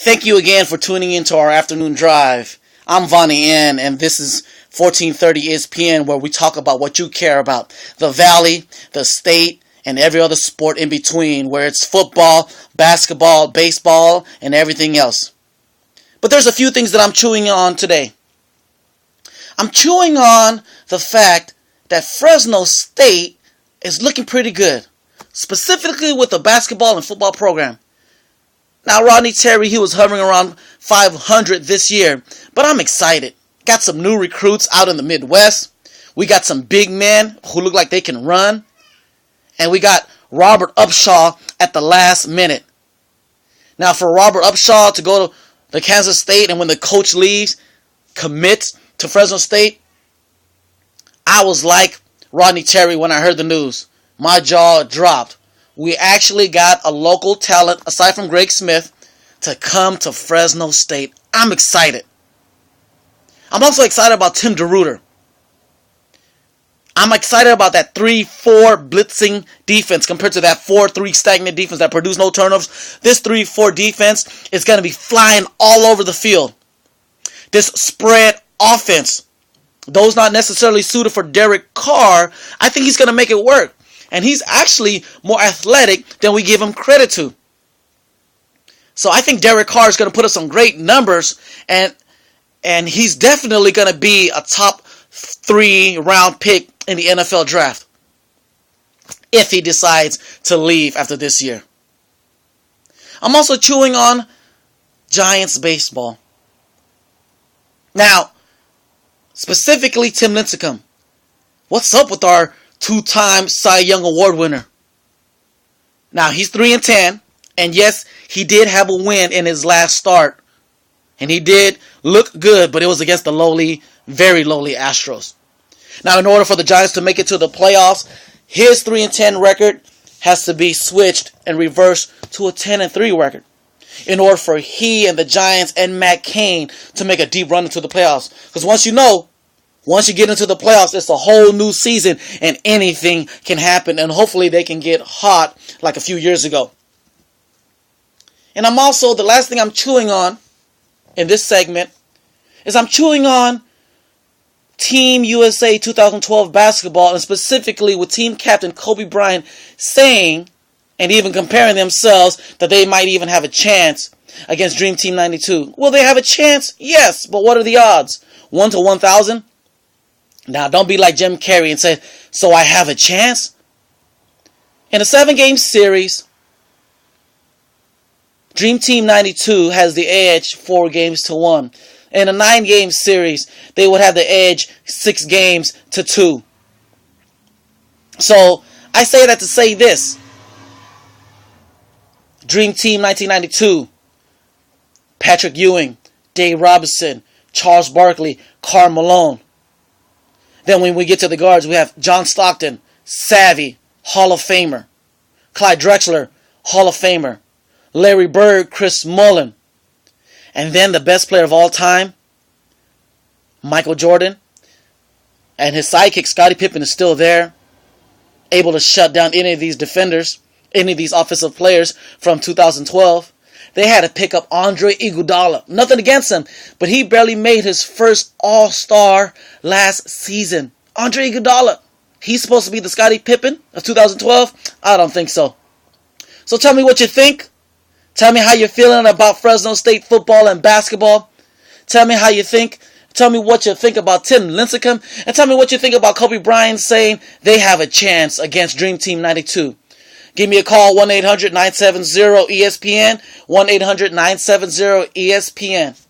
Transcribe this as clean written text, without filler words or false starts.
Thank you again for tuning into our afternoon drive. I'm Vannas, and this is 1430 ESPN, where we talk about what you care about. The Valley, the state, and every other sport in between, where it's football, basketball, baseball, and everything else. But there's a few things that I'm chewing on today. I'm chewing on the fact that Fresno State is looking pretty good, specifically with the basketball and football program. Now, Rodney Terry, he was hovering around 500 this year, but I'm excited. Got some new recruits out in the Midwest. We got some big men who look like they can run. And we got Robert Upshaw at the last minute. Now, for Robert Upshaw to go to the Kansas State and when the coach leaves, commits to Fresno State, I was like Rodney Terry when I heard the news. My jaw dropped. We actually got a local talent, aside from Greg Smith, to come to Fresno State. I'm excited. I'm also excited about Tim DeRuyter. I'm excited about that 3-4 blitzing defense compared to that 4-3 stagnant defense that produced no turnovers. This 3-4 defense is going to be flying all over the field. This spread offense, those not necessarily suited for Derek Carr, I think he's going to make it work. And he's actually more athletic than we give him credit to. So I think Derek Carr is going to put up some great numbers. And he's definitely going to be a top 3 round pick in the NFL draft. If he decides to leave after this year. I'm also chewing on Giants baseball. Now, specifically Tim Lincecum. What's up with our 2-time Cy Young Award winner? Now, he's 3-10, and yes, he did have a win in his last start, and he did look good, but it was against the lowly, very lowly Astros. Now, in order for the Giants to make it to the playoffs, his 3-10 record has to be switched and reversed to a 10-3 record in order for he and the Giants and Matt Cain to make a deep run into the playoffs. Because once you get into the playoffs, it's a whole new season and anything can happen. And hopefully they can get hot like a few years ago. And I'm also, the last thing I'm chewing on in this segment is I'm chewing on Team USA 2012 basketball, and specifically with team captain Kobe Bryant saying and even comparing themselves that they might even have a chance against Dream Team 92. Will they have a chance? Yes, but what are the odds? 1 to 1,000? Now, don't be like Jim Carrey and say, so I have a chance? In a 7-game series, Dream Team 92 has the edge 4 games to 1. In a 9-game series, they would have the edge 6 games to 2. So, I say that to say this. Dream Team 1992, Patrick Ewing, Dave Robinson, Charles Barkley, Karl Malone. Then when we get to the guards, we have John Stockton, Savvy, Hall of Famer. Clyde Drexler, Hall of Famer. Larry Bird, Chris Mullin. And then the best player of all time, Michael Jordan. And his sidekick, Scottie Pippen, is still there. Able to shut down any of these defenders, any of these offensive players from 2012. They had to pick up Andre Iguodala. Nothing against him, but he barely made his first All-Star last season. Andre Iguodala. He's supposed to be the Scottie Pippen of 2012? I don't think so. So tell me what you think. Tell me how you're feeling about Fresno State football and basketball. Tell me how you think. Tell me what you think about Tim Lincecum. And tell me what you think about Kobe Bryant saying they have a chance against Dream Team 92. Give me a call, 1-800-970-ESPN, 1-800-970-ESPN.